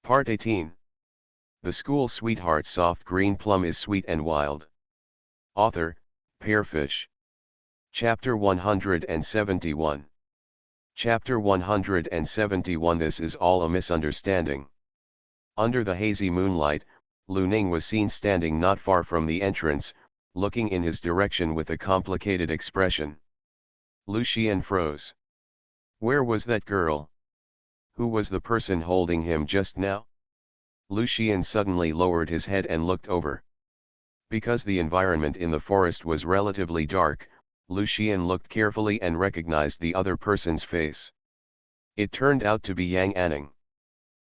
Part 18. The School Sweetheart Soft Green Plum is Sweet and Wild. Author, Pearfish. Chapter 171. Chapter 171. This is all a misunderstanding. Under the hazy moonlight, Lu Ning was seen standing not far from the entrance, looking in his direction with a complicated expression. Lu Xian froze. Where was that girl? Who was the person holding him just now? Lu Xian suddenly lowered his head and looked over. Because the environment in the forest was relatively dark, Lu Xian looked carefully and recognized the other person's face. It turned out to be Yang Anning.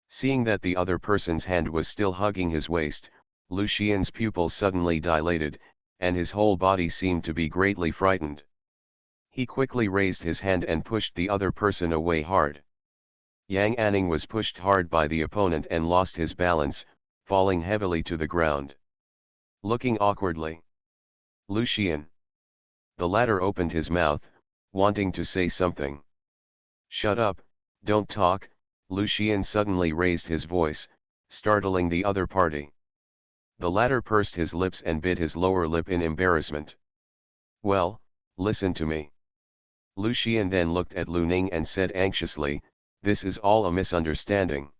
Seeing that the other person's hand was still hugging his waist, Lu Xian's pupils suddenly dilated, and his whole body seemed to be greatly frightened. He quickly raised his hand and pushed the other person away hard. Yang Anning was pushed hard by the opponent and lost his balance, falling heavily to the ground. Looking awkwardly. Lu Xian. The latter opened his mouth, wanting to say something. Shut up, don't talk, Lu Xian suddenly raised his voice, startling the other party. The latter pursed his lips and bit his lower lip in embarrassment. Well, listen to me. Lu Xian then looked at Lu Ning and said anxiously, this is all a misunderstanding.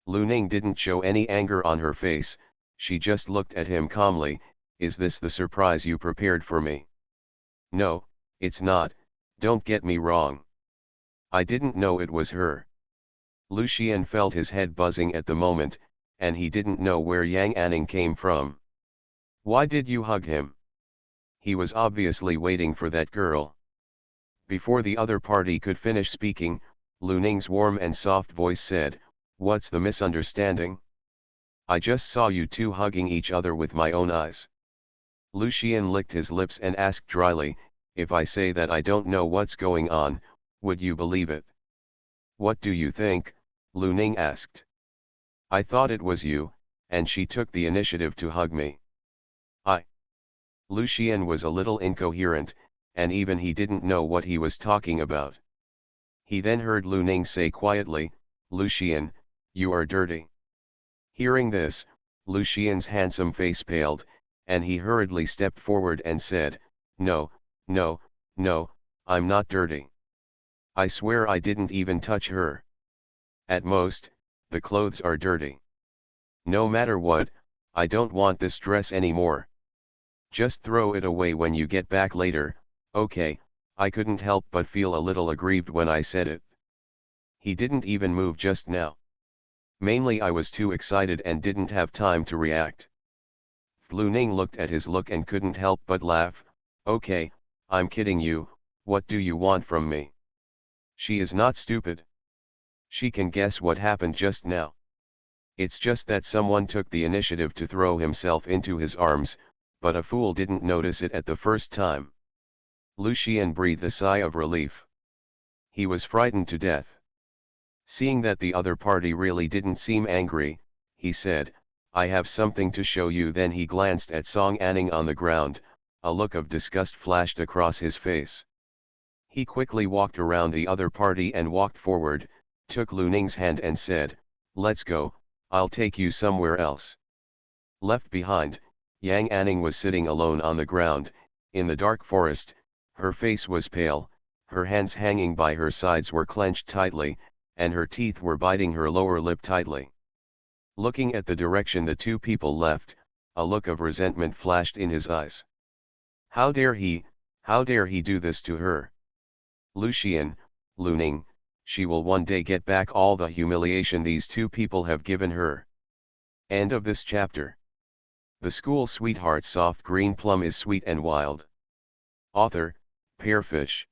Lu Ning didn't show any anger on her face, she just looked at him calmly. Is this the surprise you prepared for me? No, it's not, don't get me wrong. I didn't know it was her. Lu Xian felt his head buzzing at the moment, and he didn't know where Yang Anning came from. Why did you hug him? He was obviously waiting for that girl. Before the other party could finish speaking, Lu Ning's warm and soft voice said, what's the misunderstanding? I just saw you two hugging each other with my own eyes. Lu Xian licked his lips and asked dryly, if I say that I don't know what's going on, would you believe it? What do you think? Lu Ning asked. I thought it was you, and she took the initiative to hug me. Lu Xian was a little incoherent, and even he didn't know what he was talking about. He then heard Lu Ning say quietly, Lu Xian, you are dirty. Hearing this, Lu Xian's handsome face paled, and he hurriedly stepped forward and said, no, no, no, I'm not dirty. I swear I didn't even touch her. At most, the clothes are dirty. No matter what, I don't want this dress anymore. Just throw it away when you get back later. Okay, I couldn't help but feel a little aggrieved when I said it. He didn't even move just now. Mainly I was too excited and didn't have time to react. Lu Ning looked at his look and couldn't help but laugh. Okay, I'm kidding you, what do you want from me? She is not stupid. She can guess what happened just now. It's just that someone took the initiative to throw himself into his arms, but a fool didn't notice it at the first time. Lu Xian breathed a sigh of relief. He was frightened to death. Seeing that the other party really didn't seem angry, he said, I have something to show you. Then he glanced at Song Anning on the ground, a look of disgust flashed across his face. He quickly walked around the other party and walked forward, took Lu Ning's hand and said, let's go, I'll take you somewhere else. Left behind, Yang Anning was sitting alone on the ground, in the dark forest. Her face was pale, her hands hanging by her sides were clenched tightly, and her teeth were biting her lower lip tightly. Looking at the direction the two people left, a look of resentment flashed in his eyes. How dare he do this to her? Lu Xian, Lu Ning, she will one day get back all the humiliation these two people have given her. End of this chapter. The School Sweetheart Soft Green Plum is Sweet and Wild. Author, Pearfish.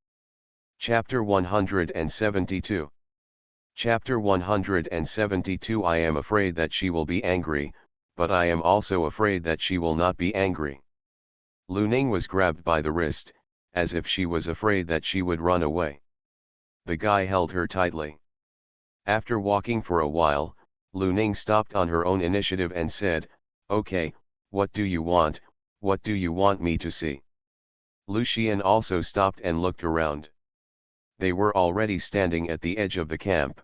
Chapter 172. Chapter 172. I am afraid that she will be angry, but I am also afraid that she will not be angry. Lu Ning was grabbed by the wrist, as if she was afraid that she would run away. The guy held her tightly. After walking for a while, Lu Ning stopped on her own initiative and said, okay, what do you want? What do you want me to see? Lu Xian also stopped and looked around. They were already standing at the edge of the camp.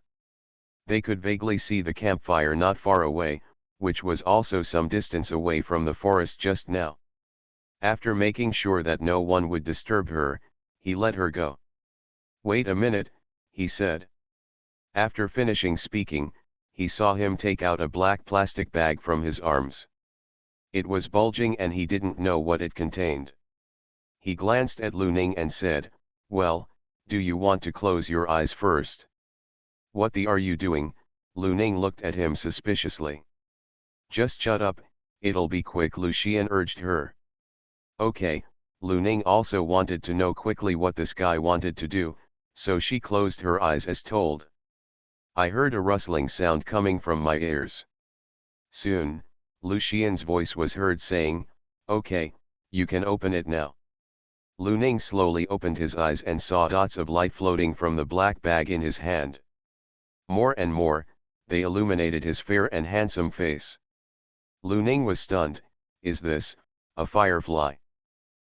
They could vaguely see the campfire not far away, which was also some distance away from the forest just now. After making sure that no one would disturb her, he let her go. "Wait a minute," he said. After finishing speaking, he saw him take out a black plastic bag from his arms. It was bulging and he didn't know what it contained. He glanced at Lu Ning and said, "Well, do you want to close your eyes first?" "What the are you doing?" Lu Ning looked at him suspiciously. "Just shut up, it'll be quick," Lu Xian urged her. Okay, Lu Ning also wanted to know quickly what this guy wanted to do, so she closed her eyes as told. I heard a rustling sound coming from my ears. Soon, Lu Xian's voice was heard saying, "Okay, you can open it now." Lu Ning slowly opened his eyes and saw dots of light floating from the black bag in his hand. More and more, they illuminated his fair and handsome face. Lu Ning was stunned. "Is this a firefly?"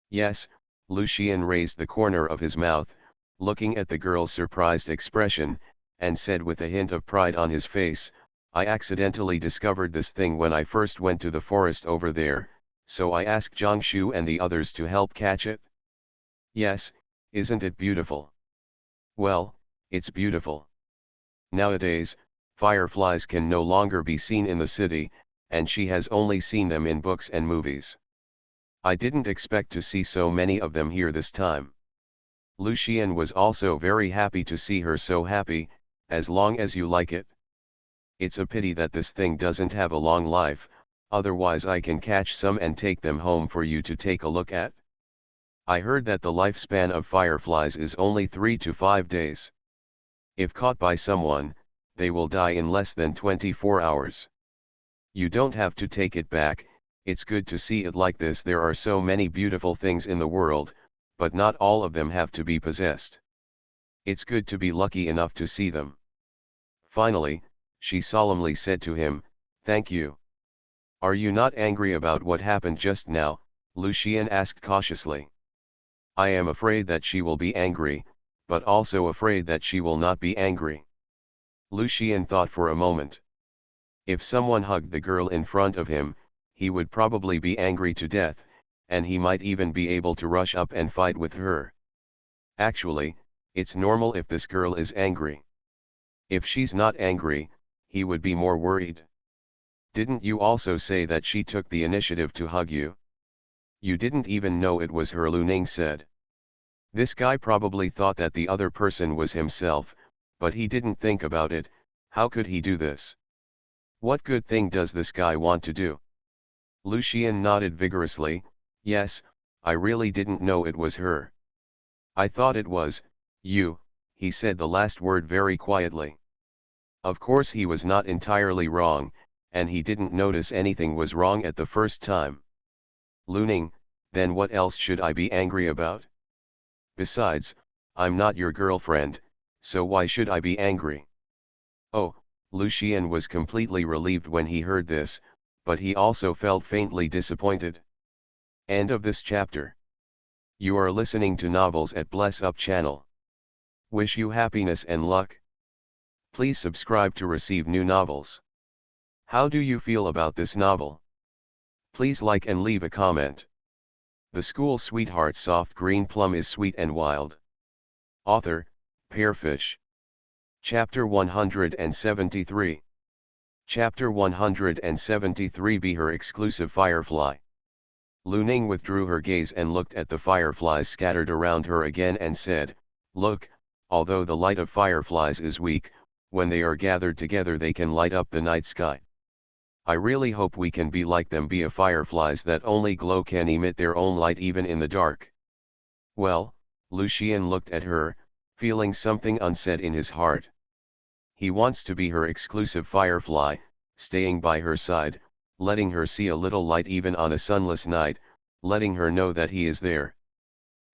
"Yes," Lu Xian raised the corner of his mouth, looking at the girl's surprised expression, and said with a hint of pride on his face, "I accidentally discovered this thing when I first went to the forest over there, so I asked Zhang Shu and the others to help catch it." "Yes, isn't it beautiful?" "Well, it's beautiful. Nowadays, fireflies can no longer be seen in the city, and she has only seen them in books and movies. I didn't expect to see so many of them here this time." Lu Xian was also very happy to see her so happy. "As long as you like it. It's a pity that this thing doesn't have a long life, otherwise I can catch some and take them home for you to take a look at. I heard that the lifespan of fireflies is only 3 to 5 days. If caught by someone, they will die in less than 24 hours. You don't have to take it back, it's good to see it like this. There are so many beautiful things in the world, but not all of them have to be possessed. It's good to be lucky enough to see them." Finally, she solemnly said to him, "Thank you." "Are you not angry about what happened just now?" Lu Xian asked cautiously. "I am afraid that she will be angry, but also afraid that she will not be angry." Lu Xian thought for a moment. If someone hugged the girl in front of him, he would probably be angry to death, and he might even be able to rush up and fight with her. Actually, it's normal if this girl is angry. If she's not angry, he would be more worried. "Didn't you also say that she took the initiative to hug you?" "You didn't even know it was her," Lu Ning said. This guy probably thought that the other person was himself, but he didn't think about it. How could he do this? What good thing does this guy want to do? Lu Xian nodded vigorously. "Yes, I really didn't know it was her. I thought it was you," he said the last word very quietly. Of course he was not entirely wrong, and he didn't notice anything was wrong at the first time. "Lu Ning, then what else should I be angry about? Besides, I'm not your girlfriend, so why should I be angry?" Oh, Lu Xian was completely relieved when he heard this, but he also felt faintly disappointed. End of this chapter. You are listening to Novels at Bless Up channel. Wish you happiness and luck. Please subscribe to receive new novels. How do you feel about this novel? Please like and leave a comment. The School Sweetheart Soft Green Plum is sweet and wild. Author, Pearfish. Chapter 173. Chapter 173. Be her exclusive firefly. Lu Ning withdrew her gaze and looked at the fireflies scattered around her again and said, "Look, although the light of fireflies is weak, when they are gathered together they can light up the night sky. I really hope we can be like them, be a fireflies that only glow, can emit their own light even in the dark." Well, Lu Xian looked at her, feeling something unsaid in his heart. He wants to be her exclusive firefly, staying by her side, letting her see a little light even on a sunless night, letting her know that he is there.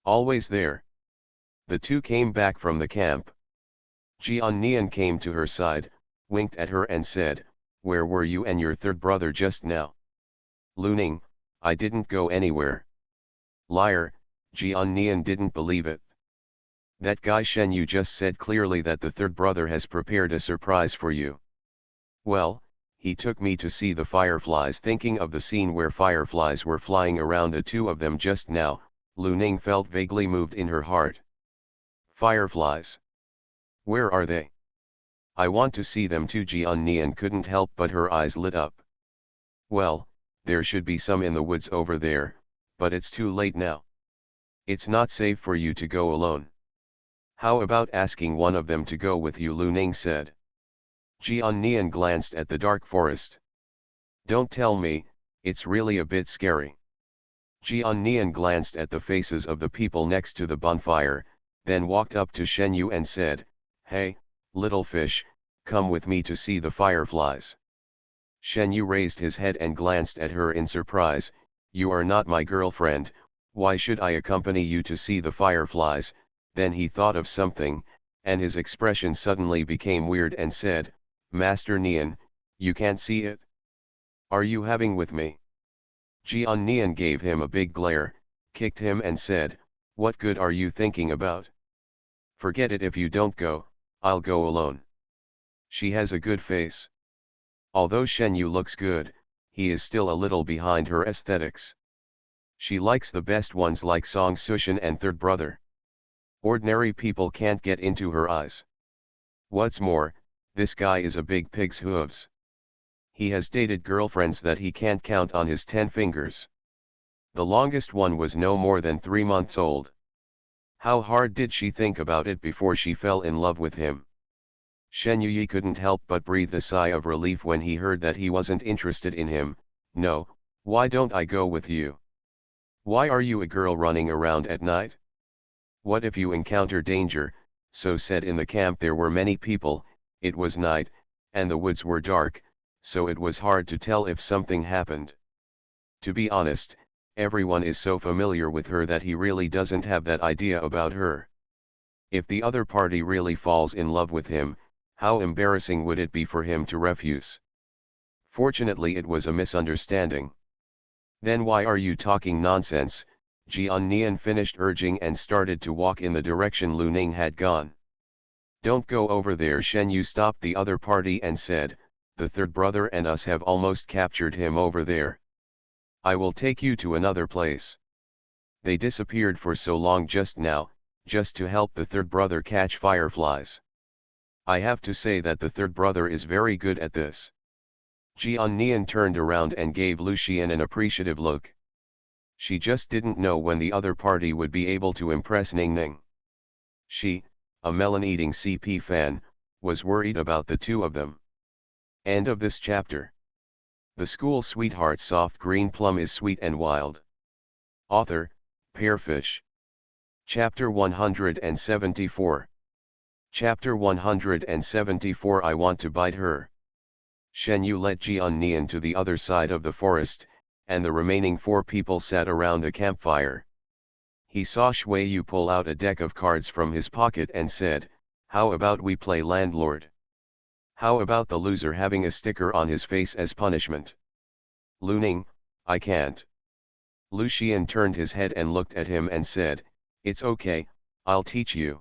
Always there. The two came back from the camp. Jian Nian came to her side, winked at her and said, "Where were you and your third brother just now?" "Lu Ning, I didn't go anywhere." "Liar," Jian Nian didn't believe it. That guy Shen Yu just said clearly that the third brother has prepared a surprise for you. Well, he took me to see the fireflies. Thinking of the scene where fireflies were flying around the two of them just now, Lu Ning felt vaguely moved in her heart. Fireflies? Where are they? I want to see them too. Jian Nian couldn't help but her eyes lit up. Well, there should be some in the woods over there, but it's too late now. It's not safe for you to go alone. How about asking one of them to go with you? Lu Ning said. Jian Nian glanced at the dark forest. Don't tell me, it's really a bit scary. Jian Nian glanced at the faces of the people next to the bonfire, then walked up to Shen Yu and said, "Hey, little fish, come with me to see the fireflies." Shen Yu raised his head and glanced at her in surprise. "You are not my girlfriend, why should I accompany you to see the fireflies?" Then he thought of something, and his expression suddenly became weird and said, "Master Nian, you can't see it? Are you having with me?" Jian Nian gave him a big glare, kicked him and said, "What good are you thinking about? Forget it. If you don't go, I'll go alone." She has a good face. Although Shen Yu looks good, he is still a little behind her aesthetics. She likes the best ones like Song Sushan and third brother. Ordinary people can't get into her eyes. What's more, this guy is a big pig's hooves. He has dated girlfriends that he can't count on his 10 fingers. The longest one was no more than 3 months old. How hard did she think about it before she fell in love with him? Shen Yuyi couldn't help but breathe a sigh of relief when he heard that he wasn't interested in him. "No, why don't I go with you? Why are you a girl running around at night? What if you encounter danger?" So said. In the camp there were many people, it was night, and the woods were dark, so it was hard to tell if something happened. To be honest, everyone is so familiar with her that he really doesn't have that idea about her. If the other party really falls in love with him, how embarrassing would it be for him to refuse? Fortunately it was a misunderstanding. "Then why are you talking nonsense?" Jian Nian finished urging and started to walk in the direction Lu Ning had gone. "Don't go over there." Shen Yu stopped the other party and said, "The third brother and us have almost captured him over there. I will take you to another place. They disappeared for so long just now, just to help the third brother catch fireflies. I have to say that the third brother is very good at this." Jian Nian turned around and gave Lu Xian an appreciative look. She just didn't know when the other party would be able to impress Ning Ning. She, a melon-eating CP fan, was worried about the two of them. End of this chapter. The School Sweetheart. Soft green plum is sweet and wild. Author, Pearfish. Chapter 174. Chapter 174. I want to bite her. Shen Yu led Jian Nian to the other side of the forest, and the remaining 4 people sat around a campfire. He saw Shui Yu pull out a deck of cards from his pocket and said, "How about we play landlord? How about the loser having a sticker on his face as punishment?" "Lu Ning, I can't." Lu Xian turned his head and looked at him and said, "It's okay, I'll teach you."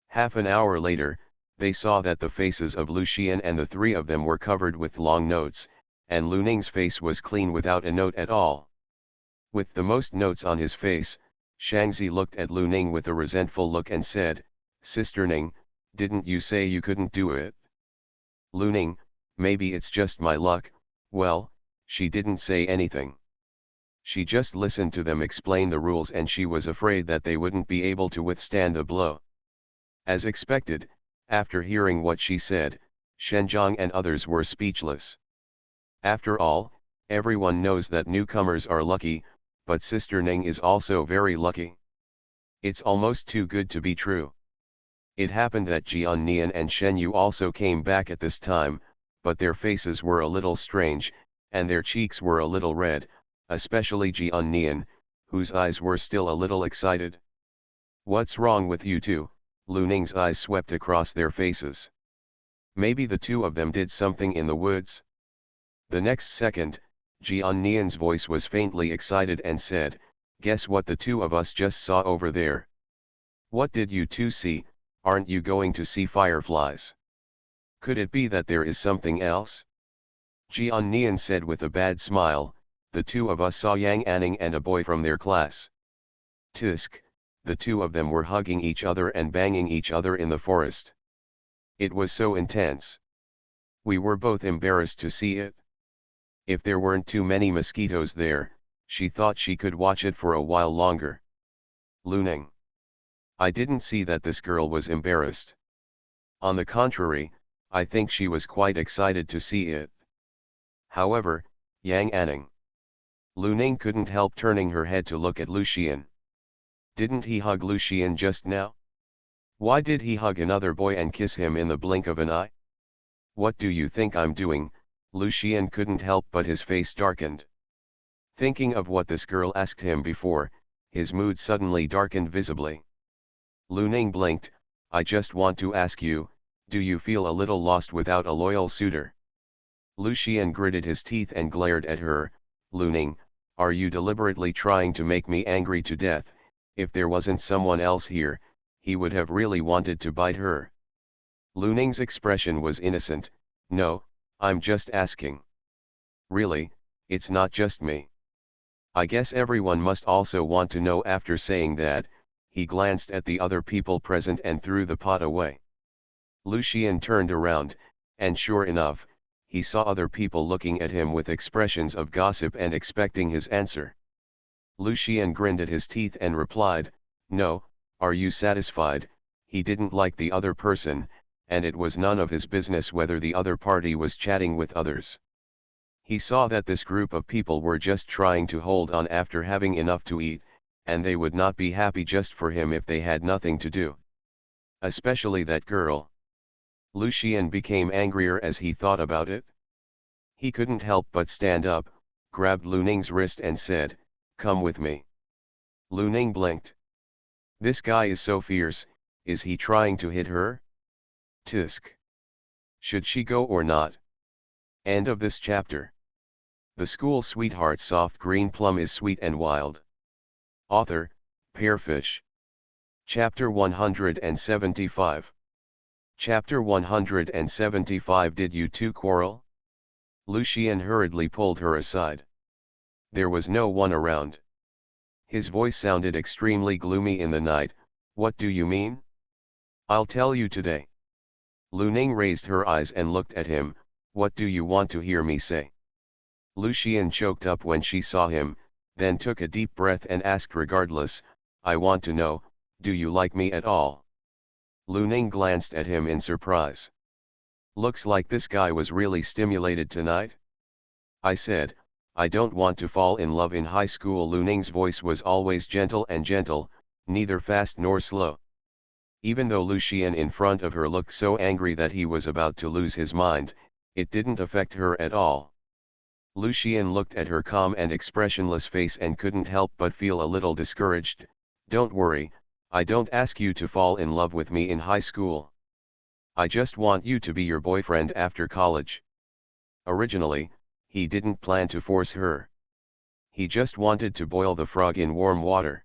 Half an hour later, they saw that the faces of Lu Xian and the 3 of them were covered with long notes, and Lu Ning's face was clean without a note at all. With the most notes on his face, Shangzi looked at Lu Ning with a resentful look and said, "Sister Ning, didn't you say you couldn't do it?" Lu Ning, "Maybe it's just my luck." Well, she didn't say anything. She just listened to them explain the rules, and she was afraid that they wouldn't be able to withstand the blow. As expected, after hearing what she said, Shenjiang and others were speechless. After all, everyone knows that newcomers are lucky, but Sister Ning is also very lucky. It's almost too good to be true. It happened that Jian Nian and Shen Yu also came back at this time, but their faces were a little strange, and their cheeks were a little red, especially Jian Nian, whose eyes were still a little excited. "What's wrong with you two?" Lu Ning's eyes swept across their faces. Maybe the two of them did something in the woods. The next second, Jian Nian's voice was faintly excited and said, "Guess what the two of us just saw over there?" What did you two see? Aren't you going to see fireflies? Could it be that there is something else? Jian Nian said with a bad smile, the two of us saw Yang Anning and a boy from their class. Tisk, the two of them were hugging each other and banging each other in the forest. It was so intense. We were both embarrassed to see it. If there weren't too many mosquitoes there, she thought she could watch it for a while longer. Lu Ning. I didn't see that this girl was embarrassed. On the contrary, I think she was quite excited to see it. However, Yang Anning. Lu Ning couldn't help turning her head to look at Lucian. Didn't he hug Lucian just now? Why did he hug another boy and kiss him in the blink of an eye? What do you think I'm doing? Lucian couldn't help but his face darkened. Thinking of what this girl asked him before, his mood suddenly darkened visibly. Lu Ning blinked. I just want to ask you, do you feel a little lost without a loyal suitor? Lucian gritted his teeth and glared at her. Lu Ning, are you deliberately trying to make me angry to death? If there wasn't someone else here, he would have really wanted to bite her. Lu Ning's expression was innocent. No, I'm just asking. Really, it's not just me. I guess everyone must also want to know. After saying that, he glanced at the other people present and threw the pot away. Lucian turned around, and sure enough, he saw other people looking at him with expressions of gossip and expecting his answer. Lucian grinned at his teeth and replied, no, are you satisfied? He didn't like the other person, and it was none of his business whether the other party was chatting with others. He saw that this group of people were just trying to hold on after having enough to eat, and they would not be happy just for him if they had nothing to do. Especially that girl. Lucian became angrier as he thought about it. He couldn't help but stand up, grabbed Lu Ning's wrist and said, come with me. Lu Ning blinked. This guy is so fierce, is he trying to hit her? Tisk. Should she go or not? End of this chapter. The School Sweetheart Soft Green Plum is Sweet and Wild. Author, Pearfish. Chapter 175. Chapter 175. Did you two quarrel? Lucian hurriedly pulled her aside. There was no one around. His voice sounded extremely gloomy in the night. What do you mean? I'll tell you today. Lu Ning raised her eyes and looked at him. What do you want to hear me say? Lucian choked up when she saw him, then took a deep breath and asked regardless, I want to know, do you like me at all? Lu Ning glanced at him in surprise. Looks like this guy was really stimulated tonight. I said, I don't want to fall in love in high school. Lu Ning's voice was always gentle and gentle, neither fast nor slow. Even though Lucian in front of her looked so angry that he was about to lose his mind, it didn't affect her at all. Lucian looked at her calm and expressionless face and couldn't help but feel a little discouraged. Don't worry, I don't ask you to fall in love with me in high school. I just want you to be your boyfriend after college. Originally, he didn't plan to force her. He just wanted to boil the frog in warm water.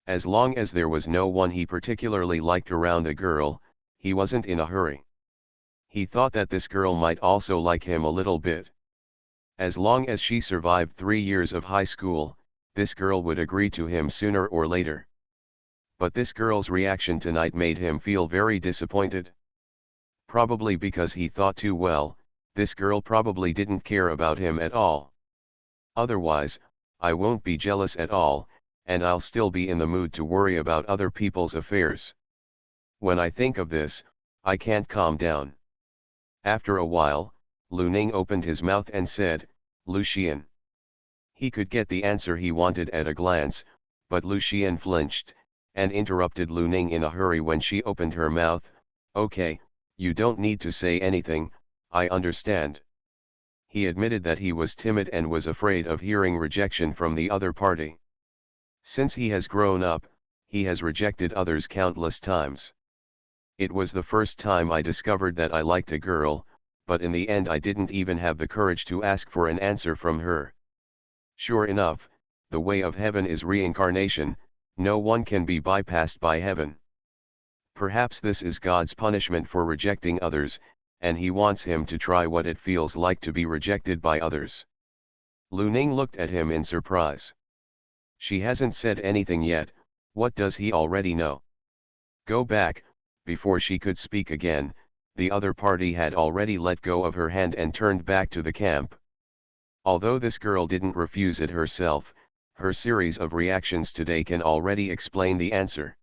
As long as there was no one he particularly liked around the girl, he wasn't in a hurry. He thought that this girl might also like him a little bit. As long as she survived 3 years of high school, this girl would agree to him sooner or later. But this girl's reaction tonight made him feel very disappointed. Probably because he thought too well, this girl probably didn't care about him at all. Otherwise, I won't be jealous at all, and I'll still be in the mood to worry about other people's affairs. When I think of this, I can't calm down. After a while, Lu Ning opened his mouth and said, Lucian. He could get the answer he wanted at a glance, but Lucian flinched, and interrupted Lu Ning in a hurry when she opened her mouth. Okay, you don't need to say anything, I understand. He admitted that he was timid and was afraid of hearing rejection from the other party. Since he has grown up, he has rejected others countless times. It was the first time I discovered that I liked a girl, but in the end I didn't even have the courage to ask for an answer from her. Sure enough, the way of heaven is reincarnation, no one can be bypassed by heaven. Perhaps this is God's punishment for rejecting others, and he wants him to try what it feels like to be rejected by others. Lu Ning looked at him in surprise. She hasn't said anything yet, what does he already know? Go back. Before she could speak again, the other party had already let go of her hand and turned back to the camp. Although this girl didn't refuse it herself, her series of reactions today can already explain the answer.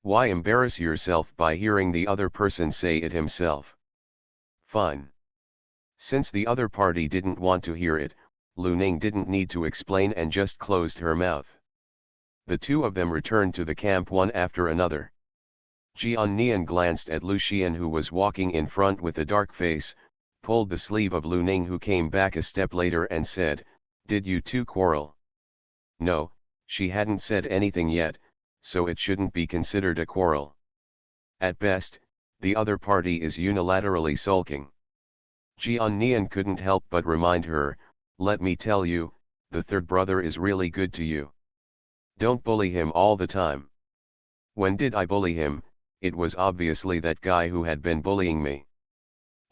Why embarrass yourself by hearing the other person say it himself? Fine. Since the other party didn't want to hear it, Lu Ning didn't need to explain and just closed her mouth. The two of them returned to the camp one after another. Jian Nian glanced at Lu Xian, who was walking in front with a dark face, pulled the sleeve of Lu Ning, who came back a step later, and said, "Did you two quarrel?" No, she hadn't said anything yet, so it shouldn't be considered a quarrel. At best, the other party is unilaterally sulking. Jian Nian couldn't help but remind her, "Let me tell you, the third brother is really good to you. Don't bully him all the time." "When did I bully him? It was obviously that guy who had been bullying me."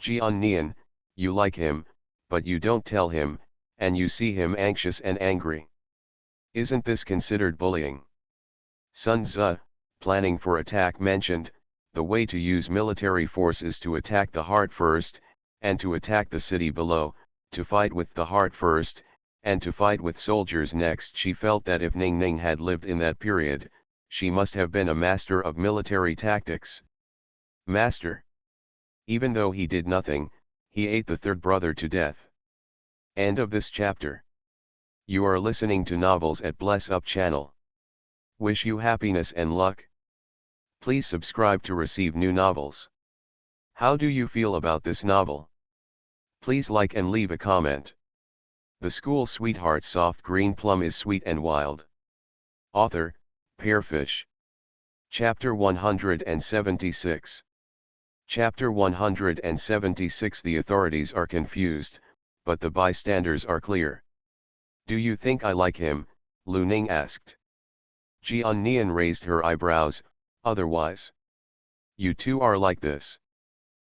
"Jian Nian, you like him, but you don't tell him, and you see him anxious and angry. Isn't this considered bullying?" Sun Tzu, planning for attack, mentioned, "The way to use military force is to attack the heart first, and to attack the city below, to fight with the heart first, and to fight with soldiers next." She felt that if Ning Ning had lived in that period, she must have been a master of military tactics. Master. Even though he did nothing, he ate the third brother to death. End of this chapter. You are listening to Novels at Bless Up channel. Wish you happiness and luck. Please subscribe to receive new novels. How do you feel about this novel? Please like and leave a comment. The School Sweetheart Soft Green Plum is sweet and wild. Author, Pearfish. Chapter 176. Chapter 176. The authorities are confused, but the bystanders are clear. "Do you think I like him?" Lu Ning asked. Jian Nian raised her eyebrows. "Otherwise? You two are like this.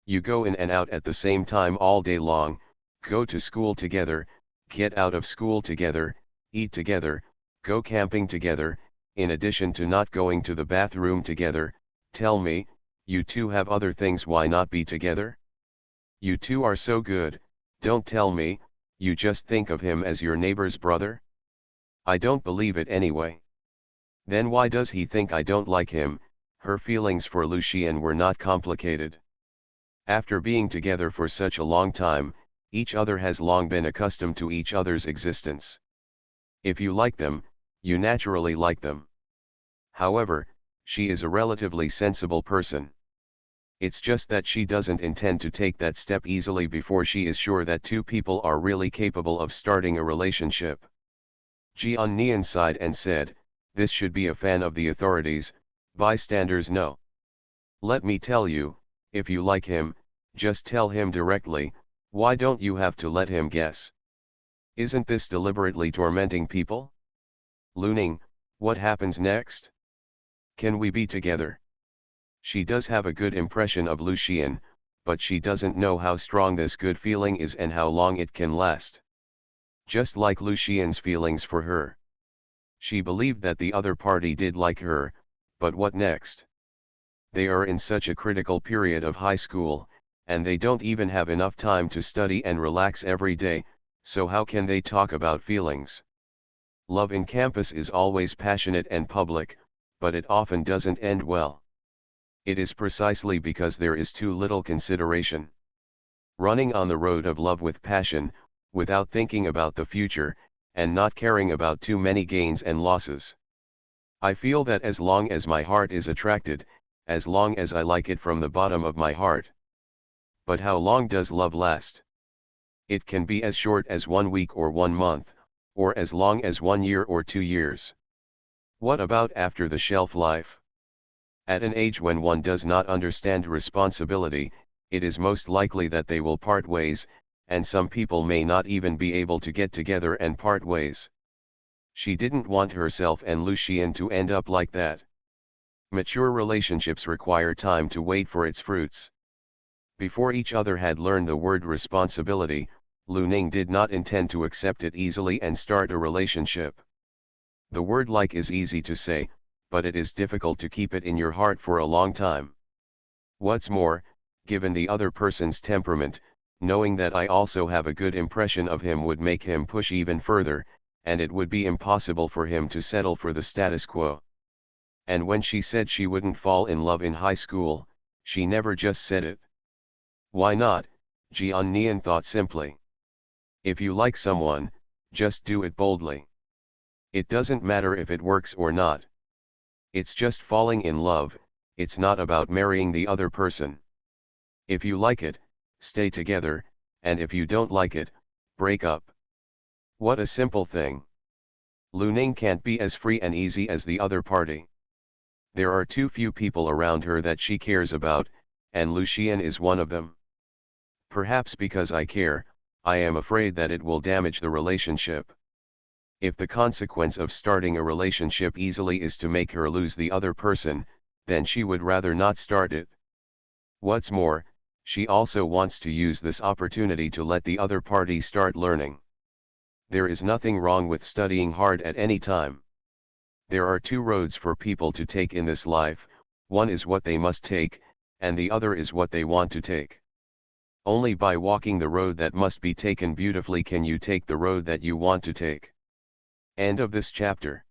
You go in and out at the same time all day long, go to school together, get out of school together, eat together, go camping together, in addition to not going to the bathroom together. Tell me, you two have other things, why not be together? You two are so good, don't tell me, you just think of him as your neighbor's brother? I don't believe it anyway. Then why does he think I don't like him?" Her feelings for Lu Xian were not complicated. After being together for such a long time, each other has long been accustomed to each other's existence. If you like them, you naturally like them. However, she is a relatively sensible person. It's just that she doesn't intend to take that step easily before she is sure that two people are really capable of starting a relationship. Jian Nian sighed and said, "This should be a fan of the authorities, bystanders know. Let me tell you, if you like him, just tell him directly, why don't you have to let him guess? Isn't this deliberately tormenting people?" "Lu Ning, what happens next? Can we be together?" She does have a good impression of Lu Xian, but she doesn't know how strong this good feeling is and how long it can last. Just like Lu Xian's feelings for her. She believed that the other party did like her, but what next? They are in such a critical period of high school, and they don't even have enough time to study and relax every day, so how can they talk about feelings? Love in campus is always passionate and public, but it often doesn't end well. It is precisely because there is too little consideration. Running on the road of love with passion, without thinking about the future, and not caring about too many gains and losses. I feel that as long as my heart is attracted, as long as I like it from the bottom of my heart. But how long does love last? It can be as short as 1 week or 1 month, or as long as 1 year or 2 years. What about after the shelf life? At an age when one does not understand responsibility, it is most likely that they will part ways, and some people may not even be able to get together and part ways. She didn't want herself and Lu Xian to end up like that. Mature relationships require time to wait for its fruits. Before each other had learned the word responsibility, Lu Ning did not intend to accept it easily and start a relationship. The word like is easy to say, but it is difficult to keep it in your heart for a long time. What's more, given the other person's temperament, knowing that I also have a good impression of him would make him push even further, and it would be impossible for him to settle for the status quo. And when she said she wouldn't fall in love in high school, she never just said it. Why not? Jian Nian thought simply. If you like someone, just do it boldly. It doesn't matter if it works or not. It's just falling in love, it's not about marrying the other person. If you like it, stay together, and if you don't like it, break up. What a simple thing. Lu Ning can't be as free and easy as the other party. There are too few people around her that she cares about, and Lucian is one of them. Perhaps because I care, I am afraid that it will damage the relationship. If the consequence of starting a relationship easily is to make her lose the other person, then she would rather not start it. What's more, she also wants to use this opportunity to let the other party start learning. There is nothing wrong with studying hard at any time. There are two roads for people to take in this life, one is what they must take, and the other is what they want to take. Only by walking the road that must be taken beautifully can you take the road that you want to take. End of this chapter.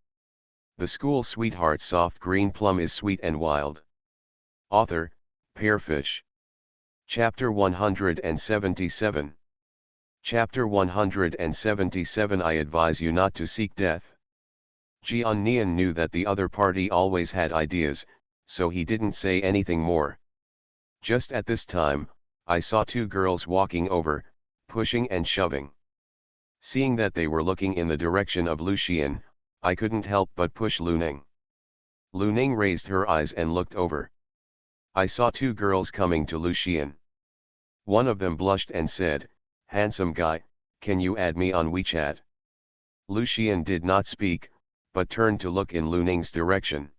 The School Sweetheart's Soft Green Plum is Sweet and Wild. Author, Pearfish. Chapter 177. Chapter 177 I advise you not to seek death. Jian Nian knew that the other party always had ideas, so he didn't say anything more. Just at this time, I saw two girls walking over, pushing and shoving. Seeing that they were looking in the direction of Lucian, I couldn't help but push Lu Ning. Lu Ning raised her eyes and looked over. I saw two girls coming to Lucian. One of them blushed and said, "Handsome guy, can you add me on WeChat?" Lucian did not speak, but turned to look in Lu Ning's direction.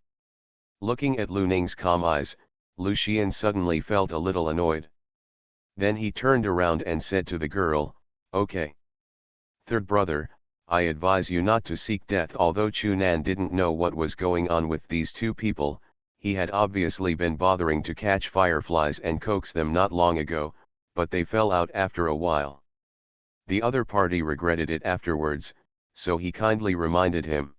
Looking at Lu Ning's calm eyes, Lucian suddenly felt a little annoyed. Then he turned around and said to the girl, "Okay. Third brother, I advise you not to seek death." Although Chunan didn't know what was going on with these two people, he had obviously been bothering to catch fireflies and coax them not long ago, but they fell out after a while. The other party regretted it afterwards, so he kindly reminded him.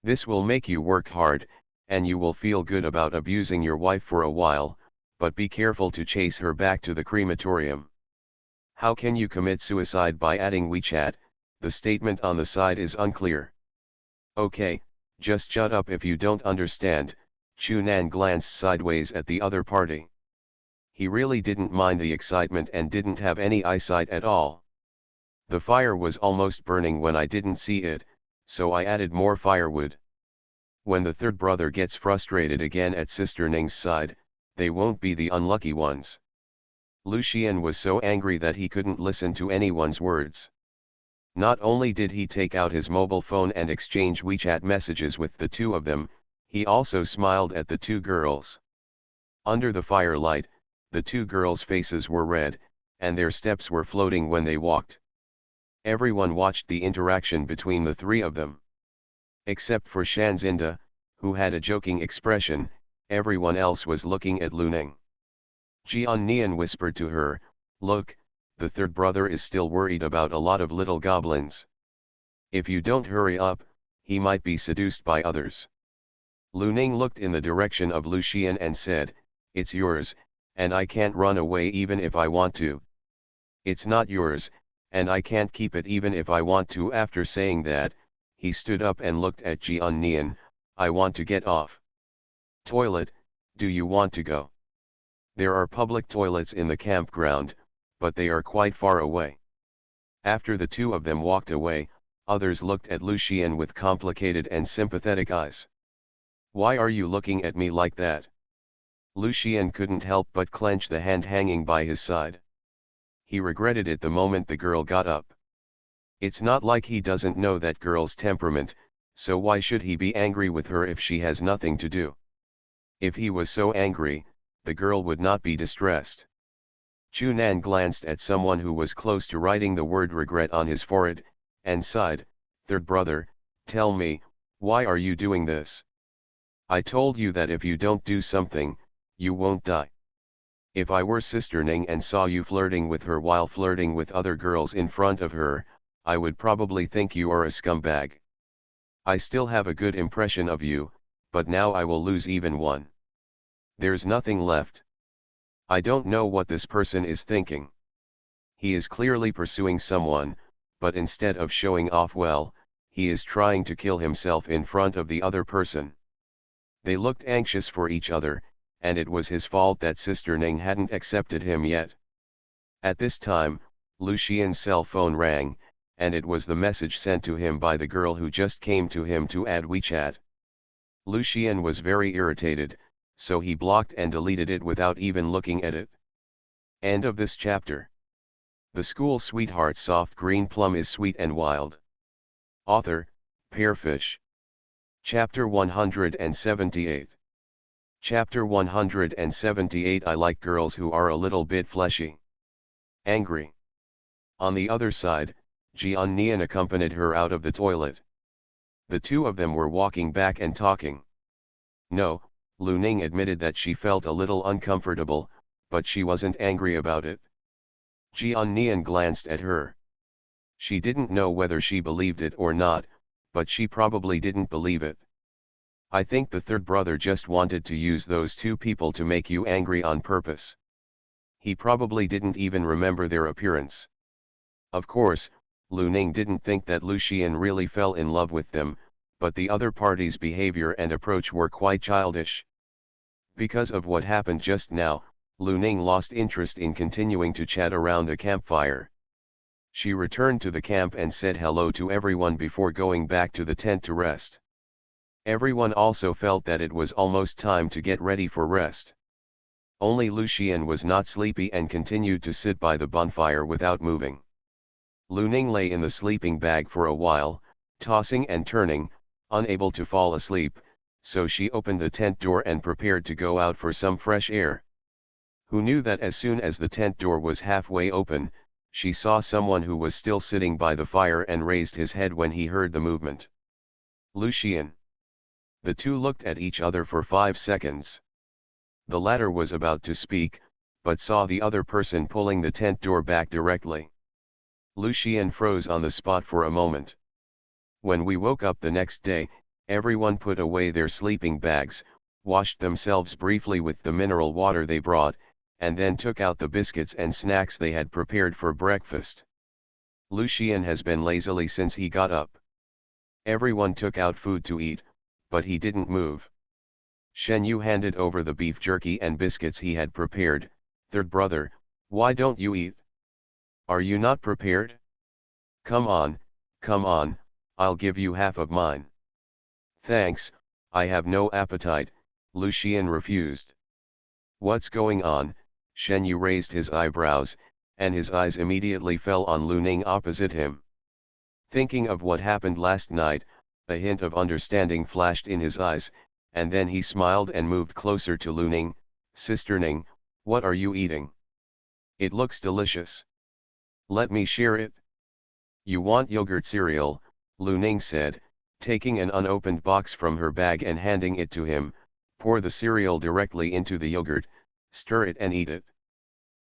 This will make you work hard, and you will feel good about abusing your wife for a while, but be careful to chase her back to the crematorium. How can you commit suicide by adding WeChat? The statement on the side is unclear. Okay, just shut up if you don't understand. Chunan glanced sideways at the other party. He really didn't mind the excitement and didn't have any eyesight at all. The fire was almost burning when I didn't see it, so I added more firewood. When the third brother gets frustrated again at Sister Ning's side, they won't be the unlucky ones. Lucian was so angry that he couldn't listen to anyone's words. Not only did he take out his mobile phone and exchange WeChat messages with the two of them, he also smiled at the two girls. Under the firelight, the two girls' faces were red, and their steps were floating when they walked. Everyone watched the interaction between the three of them. Except for Shanzinda, who had a joking expression, everyone else was looking at Lu Ning. Jian Nian whispered to her, "Look, the third brother is still worried about a lot of little goblins. If you don't hurry up, he might be seduced by others." Lu Ning looked in the direction of Lucian and said, "It's yours, and I can't run away even if I want to." "It's not yours, and I can't keep it even if I want to." After saying that, he stood up and looked at Jian Nian. "I want to get off." "Toilet, do you want to go?" "There are public toilets in the campground, but they are quite far away." After the two of them walked away, others looked at Lucian with complicated and sympathetic eyes. "Why are you looking at me like that?" Lucian couldn't help but clench the hand hanging by his side. He regretted it the moment the girl got up. It's not like he doesn't know that girl's temperament, so why should he be angry with her if she has nothing to do? If he was so angry, the girl would not be distressed. Chu Nan glanced at someone who was close to writing the word regret on his forehead, and sighed, "Third brother, tell me, why are you doing this? I told you that if you don't do something, you won't die. If I were Sister Ning and saw you flirting with her while flirting with other girls in front of her, I would probably think you are a scumbag. I still have a good impression of you, but now I will lose even one. There's nothing left. I don't know what this person is thinking. He is clearly pursuing someone, but instead of showing off well, he is trying to kill himself in front of the other person." They looked anxious for each other, and it was his fault that Sister Ning hadn't accepted him yet. At this time, Lu Xian's cell phone rang, and it was the message sent to him by the girl who just came to him to add WeChat. Lu Xian was very irritated, so he blocked and deleted it without even looking at it. End of this chapter. The School Sweetheart Soft Green Plum is Sweet and Wild. Author, Pearfish. Chapter 178. Chapter 178. I like girls who are a little bit fleshy. Angry. On the other side, Jian Nian accompanied her out of the toilet. The two of them were walking back and talking. No, Lu Ning admitted that she felt a little uncomfortable, but she wasn't angry about it. Jian Nian glanced at her. She didn't know whether she believed it or not, but she probably didn't believe it. "I think the third brother just wanted to use those two people to make you angry on purpose. He probably didn't even remember their appearance." Of course, Lu Ning didn't think that Lu Xian really fell in love with them, but the other party's behavior and approach were quite childish. Because of what happened just now, Lu Ning lost interest in continuing to chat around the campfire. She returned to the camp and said hello to everyone before going back to the tent to rest. Everyone also felt that it was almost time to get ready for rest. Only Lu Xian was not sleepy and continued to sit by the bonfire without moving. Lu Ning lay in the sleeping bag for a while, tossing and turning, unable to fall asleep, so she opened the tent door and prepared to go out for some fresh air. Who knew that as soon as the tent door was halfway open, she saw someone who was still sitting by the fire and raised his head when he heard the movement. Lu Xian. The two looked at each other for 5 seconds. The latter was about to speak, but saw the other person pulling the tent door back directly. Lu Xian froze on the spot for a moment. "When we woke up the next day, everyone put away their sleeping bags, washed themselves briefly with the mineral water they brought, and then took out the biscuits and snacks they had prepared for breakfast. Lu Xian has been lazily since he got up. Everyone took out food to eat, but he didn't move. Shen Yu handed over the beef jerky and biscuits he had prepared. "Third brother, why don't you eat? Are you not prepared? Come on, I'll give you half of mine." "Thanks, I have no appetite," Lu Xian refused. "What's going on?" Shen Yu raised his eyebrows, and his eyes immediately fell on Lu Ning opposite him. Thinking of what happened last night, a hint of understanding flashed in his eyes, and then he smiled and moved closer to Lu Ning. "Sister Ning, what are you eating? It looks delicious. Let me share it." "You want yogurt cereal," Lu Ning said, taking an unopened box from her bag and handing it to him. "Pour the cereal directly into the yogurt, stir it and eat it."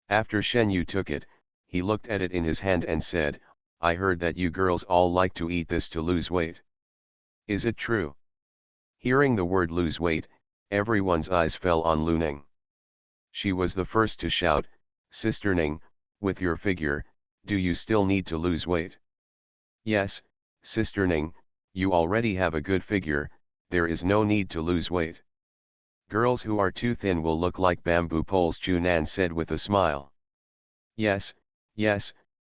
After Shen Yu took it, he looked at it in his hand and said, "I heard that you girls all like to eat this to lose weight. Is it true?" Hearing the word lose weight, everyone's eyes fell on Lu Ning. She was the first to shout, "Sister Ning, with your figure, do you still need to lose weight?" "Yes, Sister Ning, you already have a good figure, there is no need to lose weight. Girls who are too thin will look like bamboo poles," Chu Nan said with a smile. Yes,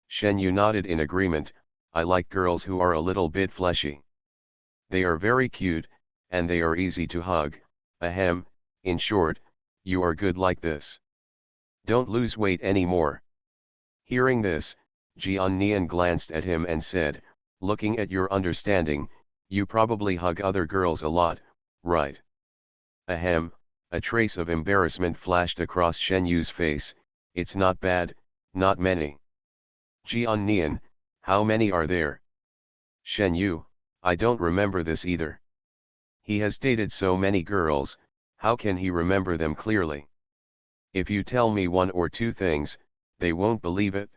Shen Yu nodded in agreement. "I like girls who are a little bit fleshy. They are very cute, and they are easy to hug. Ahem, in short, you are good like this. Don't lose weight anymore." Hearing this, Jian Nian glanced at him and said, "Looking at your understanding, you probably hug other girls a lot, right?" "Ahem, A trace of embarrassment flashed across Shen Yu's face. It's not bad, not many. Jian Nian, how many are there? Shen Yu, I don't remember this either. He has dated so many girls, how can he remember them clearly? If you tell me one or two things, they won't believe it.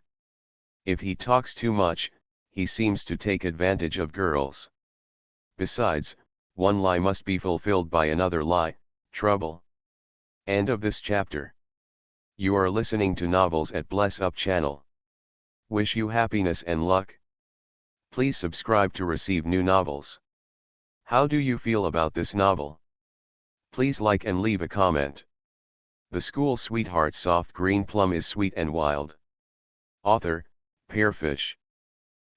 If he talks too much, he seems to take advantage of girls. Besides, one lie must be fulfilled by another lie, trouble. End of this chapter. You are listening to Novels at Bless Up channel. Wish you happiness and luck. Please subscribe to receive new novels. How do you feel about this novel? Please like and leave a comment. The School Sweetheart Soft Green Plum is sweet and wild. Author, Pearfish.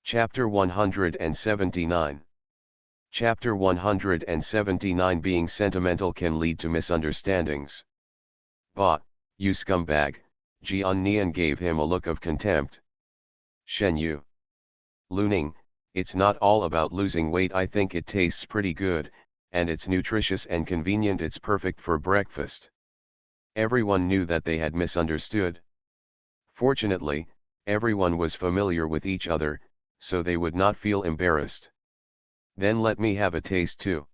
Chapter 179. Chapter 179. Being sentimental can lead to misunderstandings. Bah, you scumbag, Jian Nian gave him a look of contempt. Shen Yu. Lu Ning, it's not all about losing weight. I think it tastes pretty good, and it's nutritious and convenient. It's perfect for breakfast. Everyone knew that they had misunderstood. Fortunately, everyone was familiar with each other, so they would not feel embarrassed. Then let me have a taste too.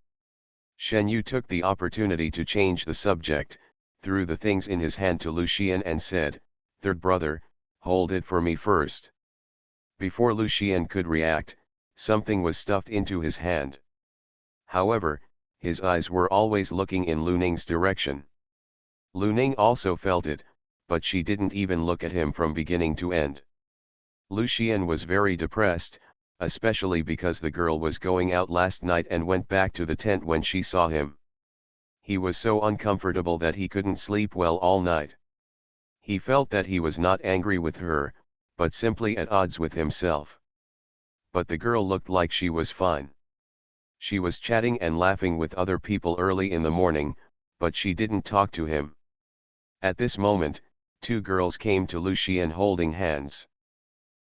Shen Yu took the opportunity to change the subject, threw the things in his hand to Lu Xian and said, "Third brother, hold it for me first." Before Lu Xian could react, something was stuffed into his hand. However, his eyes were always looking in Lu Ning's direction. Lu Ning also felt it, but she didn't even look at him from beginning to end. Lu Xian was very depressed, especially because the girl was going out last night and went back to the tent when she saw him. He was so uncomfortable that he couldn't sleep well all night. He felt that he was not angry with her, but simply at odds with himself. But the girl looked like she was fine. She was chatting and laughing with other people early in the morning, but she didn't talk to him. At this moment, two girls came to Lu Xian holding hands.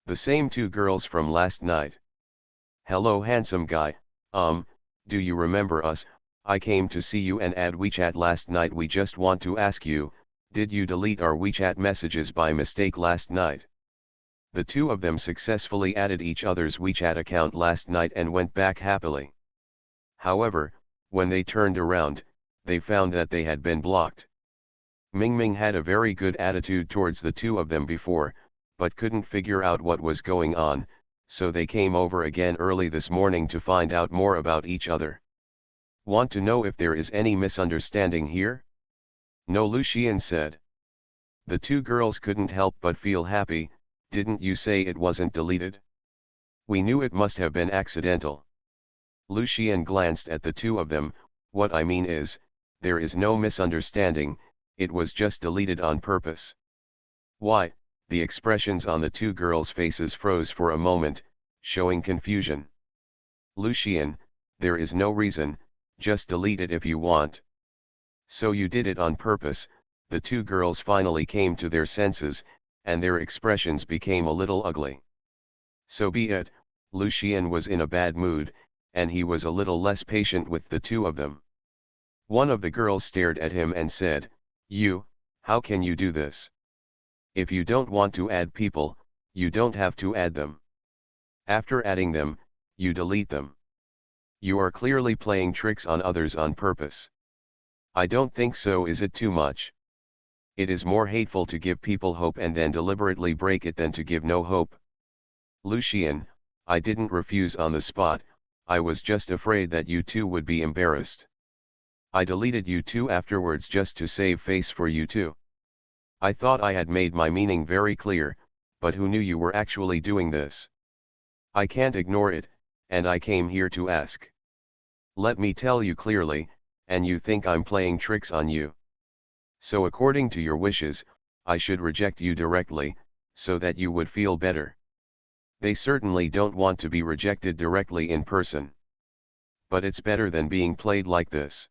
The same two girls from last night. "Hello handsome guy, do you remember us? I came to see you and add WeChat last night. We just want to ask you, did you delete our WeChat messages by mistake last night?" The two of them successfully added each other's WeChat account last night and went back happily. However, when they turned around, they found that they had been blocked. Mingming had a very good attitude towards the two of them before, but couldn't figure out what was going on, so they came over again early this morning to find out more about each other. "Want to know if there is any misunderstanding here?" "No," Lu Xian said. The two girls couldn't help but feel happy. "Didn't you say it wasn't deleted? We knew it must have been accidental." Lu Xian glanced at the two of them. "What I mean is, there is no misunderstanding, it was just deleted on purpose." "Why?" The expressions on the two girls' faces froze for a moment, showing confusion. "Lu Xian, there is no reason, just delete it if you want." "So you did it on purpose." The two girls finally came to their senses, and their expressions became a little ugly. "So be it." Lu Xian was in a bad mood, and he was a little less patient with the two of them. One of the girls stared at him and said, "You, how can you do this? If you don't want to add people, you don't have to add them. After adding them, you delete them. You are clearly playing tricks on others on purpose." "I don't think so. Is it too much? It is more hateful to give people hope and then deliberately break it than to give no hope." "Lu Xian, I didn't refuse on the spot, I was just afraid that you two would be embarrassed. I deleted you two afterwards just to save face for you two. I thought I had made my meaning very clear, but who knew you were actually doing this? I can't ignore it, and I came here to ask. Let me tell you clearly, and you think I'm playing tricks on you. So according to your wishes, I should reject you directly, so that you would feel better. They certainly don't want to be rejected directly in person. But it's better than being played like this."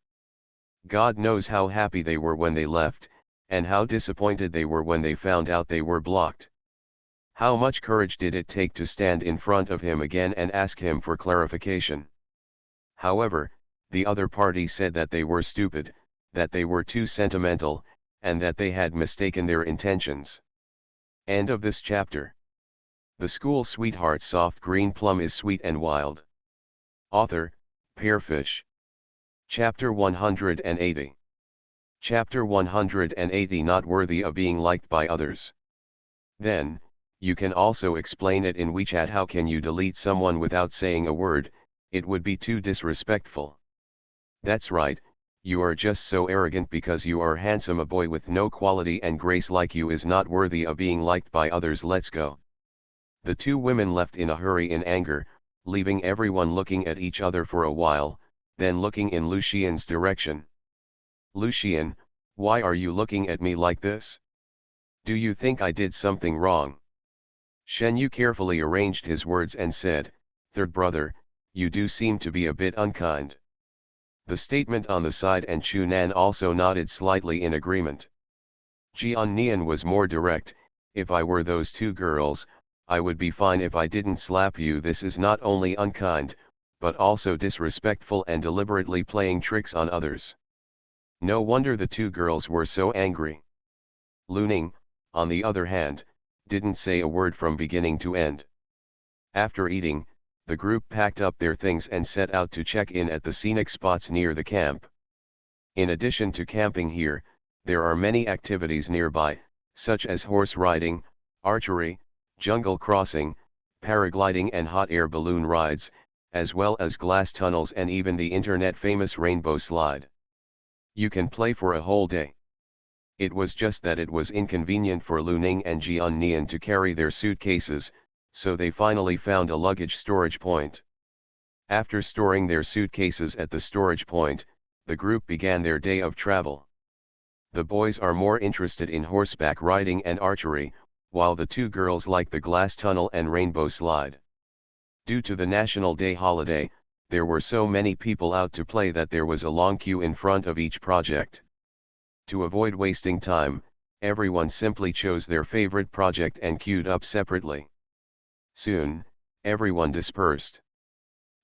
God knows how happy they were when they left, and how disappointed they were when they found out they were blocked. How much courage did it take to stand in front of him again and ask him for clarification? However, the other party said that they were stupid, that they were too sentimental, and that they had mistaken their intentions. End of this chapter. The School Sweetheart Soft Green Plum is Sweet and Wild. Author, Pearfish. Chapter 180. Chapter 180 Not Worthy of Being Liked by Others. Then, you can also explain it in WeChat. How can you delete someone without saying a word? It would be too disrespectful. That's right, you are just so arrogant because you are handsome. A boy with no quality and grace like you is not worthy of being liked by others. Let's go. The two women left in a hurry in anger, leaving everyone looking at each other for a while, then looking in Lucien's direction. Lucien, why are you looking at me like this? Do you think I did something wrong? Shen Yu carefully arranged his words and said, "Third brother, you do seem to be a bit unkind." The statement on the side and Chu Nan also nodded slightly in agreement. Jian Nian was more direct. If I were those two girls, I would be fine if I didn't slap you. This is not only unkind, but also disrespectful and deliberately playing tricks on others. No wonder the two girls were so angry. Lu Ning, on the other hand, didn't say a word from beginning to end. After eating, the group packed up their things and set out to check in at the scenic spots near the camp. In addition to camping here, there are many activities nearby, such as horse riding, archery, jungle crossing, paragliding and hot air balloon rides, as well as glass tunnels and even the internet-famous rainbow slide. You can play for a whole day. It was just that it was inconvenient for Lu Ning and Jian Nian to carry their suitcases, so they finally found a luggage storage point. After storing their suitcases at the storage point, the group began their day of travel. The boys are more interested in horseback riding and archery, while the two girls like the glass tunnel and rainbow slide. Due to the National Day holiday, there were so many people out to play that there was a long queue in front of each project. To avoid wasting time, everyone simply chose their favorite project and queued up separately. Soon, everyone dispersed.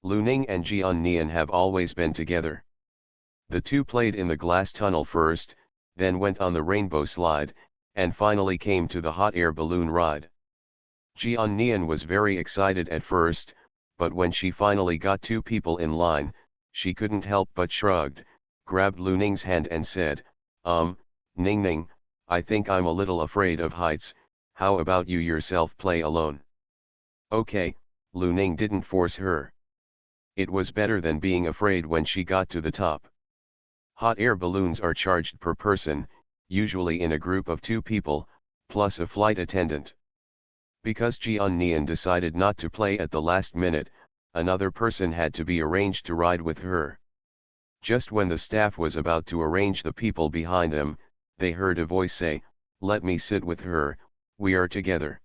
Lu Ning and Jian Nian have always been together. The two played in the glass tunnel first, then went on the rainbow slide, and finally came to the hot air balloon ride. Jian Nian was very excited at first, but when she finally got two people in line, she couldn't help but shrugged, grabbed Lu Ning's hand and said, Ning Ning, I think I'm a little afraid of heights. How about you yourself play alone? Okay, Lu Ning didn't force her. It was better than being afraid when she got to the top. Hot air balloons are charged per person, usually in a group of two people, plus a flight attendant. Because Jian Nian decided not to play at the last minute, another person had to be arranged to ride with her. Just when the staff was about to arrange the people behind them, they heard a voice say, "Let me sit with her, we are together."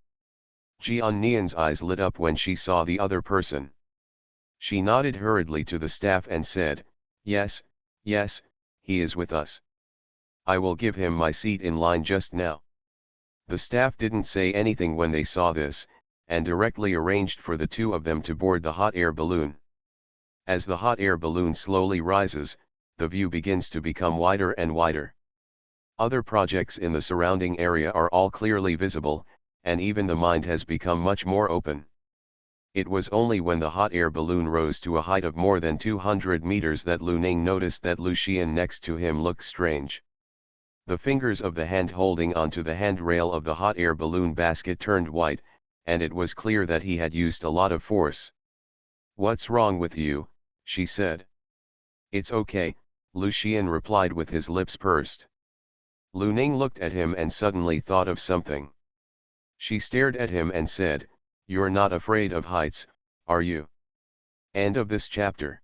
Jian Nian's eyes lit up when she saw the other person. She nodded hurriedly to the staff and said, "Yes, yes, he is with us. I will give him my seat in line just now." The staff didn't say anything when they saw this, and directly arranged for the two of them to board the hot air balloon. As the hot air balloon slowly rises, the view begins to become wider and wider. Other projects in the surrounding area are all clearly visible, and even the mind has become much more open. It was only when the hot air balloon rose to a height of more than 200 meters that Lu Ning noticed that Lucien next to him looked strange. The fingers of the hand holding onto the handrail of the hot air balloon basket turned white, and it was clear that he had used a lot of force. "What's wrong with you?" she said. "It's okay," Lucien replied with his lips pursed. Lu Ning looked at him and suddenly thought of something. She stared at him and said, "You're not afraid of heights, are you?" End of this chapter.